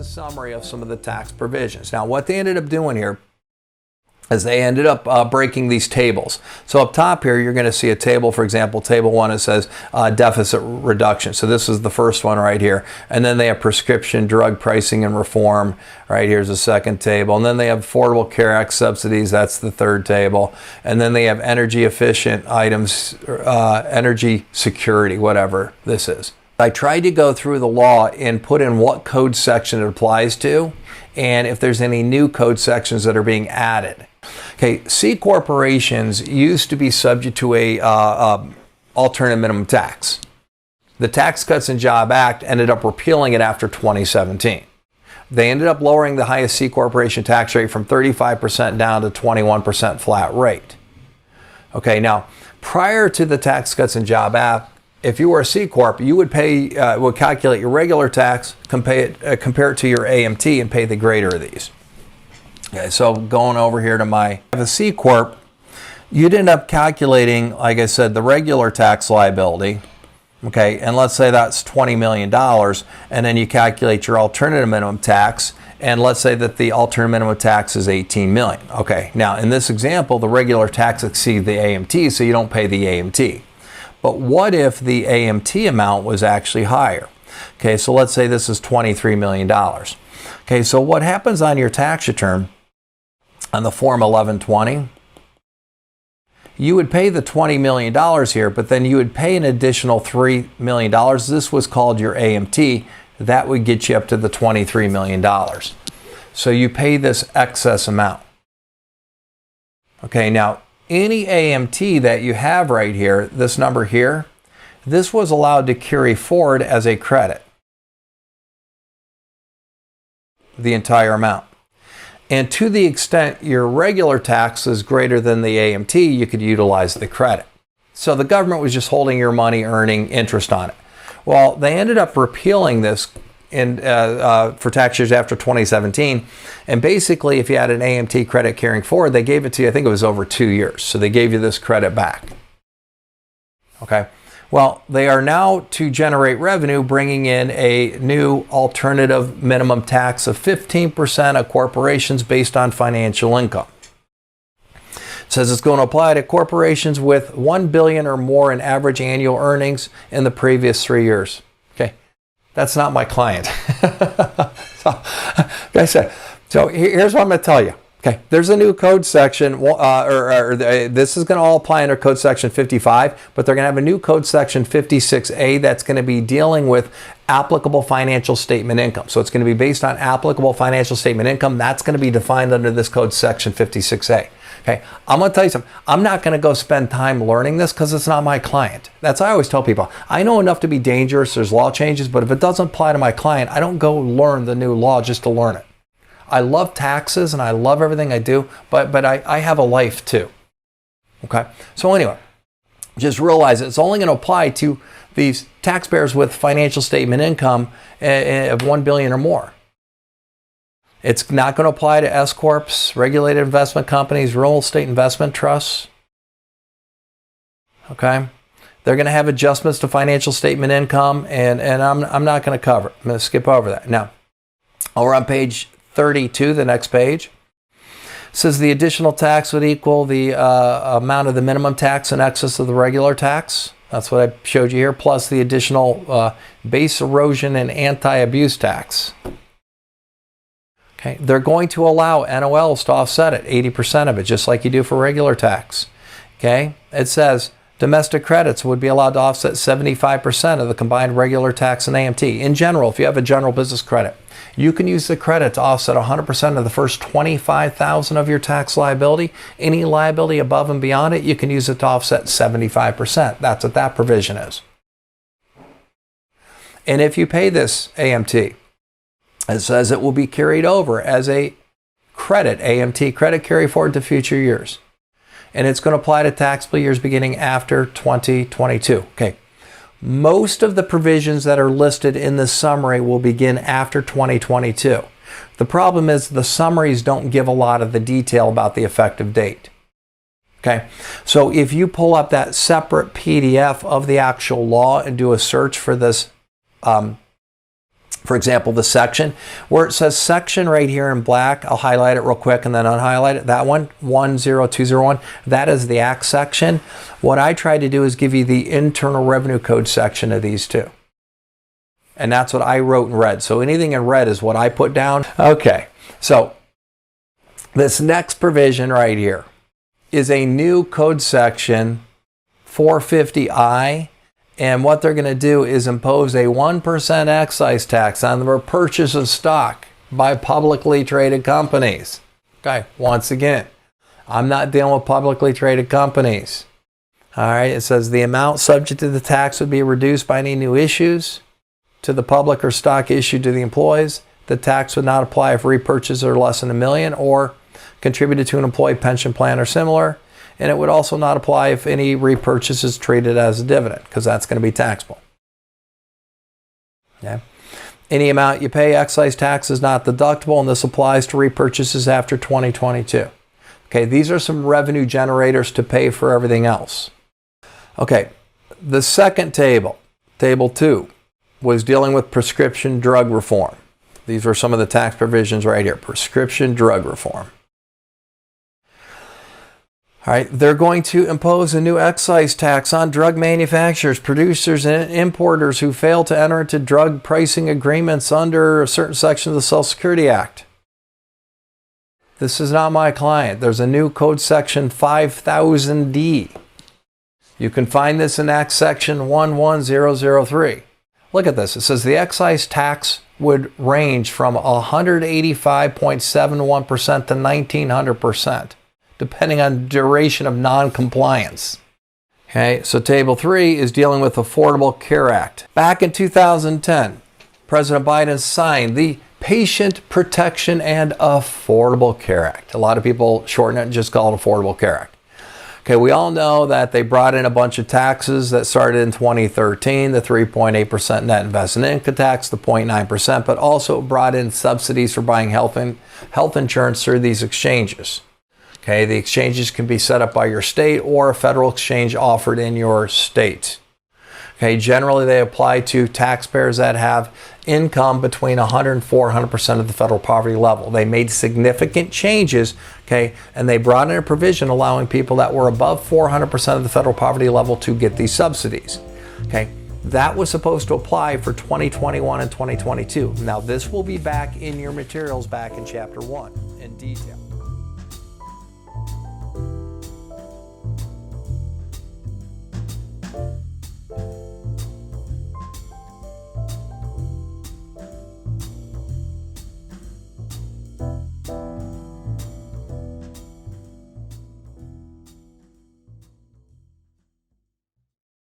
a summary of some of the tax provisions. Now, what they ended up doing here is they ended up breaking these tables. So up top here, you're going to see a table. For example, table 1, it says deficit reduction. So this is the first one right here. And then they have prescription drug pricing and reform. Right here's the second table. And then they have Affordable Care Act subsidies. That's the third table. And then they have energy efficient items, energy security, whatever this is. I tried to go through the law and put in what code section it applies to, and if there's any new code sections that are being added. Okay, C corporations used to be subject to a alternative minimum tax. The Tax Cuts and Jobs Act ended up repealing it after 2017. They ended up lowering the highest C corporation tax rate from 35% down to 21% flat rate. Okay, now prior to the Tax Cuts and Jobs Act, if you were a C Corp, you would would calculate your regular tax, compare it to your AMT, and pay the greater of these. Okay, so going over here to my a C Corp, you'd end up calculating, like I said, the regular tax liability. Okay, and let's say that's $20 million, and then you calculate your alternative minimum tax, and let's say that the alternative minimum tax is $18 million. Okay, now in this example, the regular tax exceeds the AMT, so you don't pay the AMT. But what if the AMT amount was actually higher? Okay, so let's say this is $23 million. Okay, so what happens on your tax return on the Form 1120? You would pay the $20 million here, but then you would pay an additional $3 million. This was called your AMT. That would get you up to the $23 million. So you pay this excess amount. Okay, now any AMT that you have right here, this number here, this was allowed to carry forward as a credit. The entire amount. And to the extent your regular tax is greater than the AMT, you could utilize the credit. So the government was just holding your money, earning interest on it. Well, they ended up repealing this for tax years after 2017. And basically, if you had an AMT credit carrying forward, they gave it to you, I think it was over 2 years. So they gave you this credit back. Okay. Well, they are now to generate revenue, bringing in a new alternative minimum tax of 15% of corporations based on financial income. It says it's going to apply to corporations with $1 billion or more in average annual earnings in the previous 3 years. Okay, that's not my client. So here's what I'm going to tell you. Okay, there's a new code section, this is going to all apply under code section 55, but they're going to have a new code section 56A that's going to be dealing with applicable financial statement income. So it's going to be based on applicable financial statement income. That's going to be defined under this code section 56A. Okay, I'm going to tell you something. I'm not going to go spend time learning this because it's not my client. That's what I always tell people. I know enough to be dangerous. There's law changes, but if it doesn't apply to my client, I don't go learn the new law just to learn it. I love taxes and I love everything I do, but I have a life too. Okay, so anyway, just realize it's only going to apply to these taxpayers with financial statement income of $1 billion or more. It's not going to apply to S corps, regulated investment companies, real estate investment trusts. Okay, they're going to have adjustments to financial statement income, and I'm not going to cover it. I'm going to skip over that. Now, over on page 32, the next page, says the additional tax would equal the amount of the minimum tax in excess of the regular tax. That's what I showed you here, plus the additional base erosion and anti-abuse tax. Okay, they're going to allow NOLs to offset it, 80% of it, just like you do for regular tax. Okay, it says domestic credits would be allowed to offset 75% of the combined regular tax and AMT. In general, if you have a general business credit, you can use the credit to offset 100% of the first $25,000 of your tax liability. Any liability above and beyond it, you can use it to offset 75%. That's what that provision is. And if you pay this AMT, it says it will be carried over as a credit, AMT credit carry forward to future years. And it's going to apply to taxable years beginning after 2022. Okay. Most of the provisions that are listed in the summary will begin after 2022. The problem is the summaries don't give a lot of the detail about the effective date. Okay, so if you pull up that separate PDF of the actual law and do a search for this For example, the section, where it says section right here in black, I'll highlight it real quick and then unhighlight it. That one, 10201, that is the Act section. What I try to do is give you the Internal Revenue Code section of these two. And that's what I wrote in red. So anything in red is what I put down. Okay, so this next provision right here is a new code section 450I. And what they're going to do is impose a 1% excise tax on the purchase of stock by publicly traded companies. Okay, once again, I'm not dealing with publicly traded companies. All right, it says the amount subject to the tax would be reduced by any new issues to the public or stock issued to the employees. The tax would not apply if repurchases are less than $1 million or contributed to an employee pension plan or similar. And it would also not apply if any repurchase is treated as a dividend, because that's going to be taxable. Okay. Any amount you pay excise tax is not deductible, and this applies to repurchases after 2022. Okay, these are some revenue generators to pay for everything else. Okay, the second table, table 2, was dealing with prescription drug reform. These were some of the tax provisions right here, prescription drug reform. All right, they're going to impose a new excise tax on drug manufacturers, producers, and importers who fail to enter into drug pricing agreements under a certain section of the Social Security Act. This is not my client. There's a new code section 5000D. You can find this in Act section 11003. Look at this. It says the excise tax would range from 185.71% to 1900%. Depending on duration of non-compliance. Okay, so Table 3 is dealing with Affordable Care Act. Back in 2010, President Biden signed the Patient Protection and Affordable Care Act. A lot of people shorten it and just call it Affordable Care Act. Okay, we all know that they brought in a bunch of taxes that started in 2013, the 3.8% net investment income tax, the 0.9%, but also brought in subsidies for buying health insurance through these exchanges. Okay, the exchanges can be set up by your state or a federal exchange offered in your state. Okay, generally they apply to taxpayers that have income between 100 and 400% of the federal poverty level. They made significant changes, okay, and they brought in a provision allowing people that were above 400% of the federal poverty level to get these subsidies. Okay, that was supposed to apply for 2021 and 2022. Now this will be back in your materials back in Chapter 1 in detail.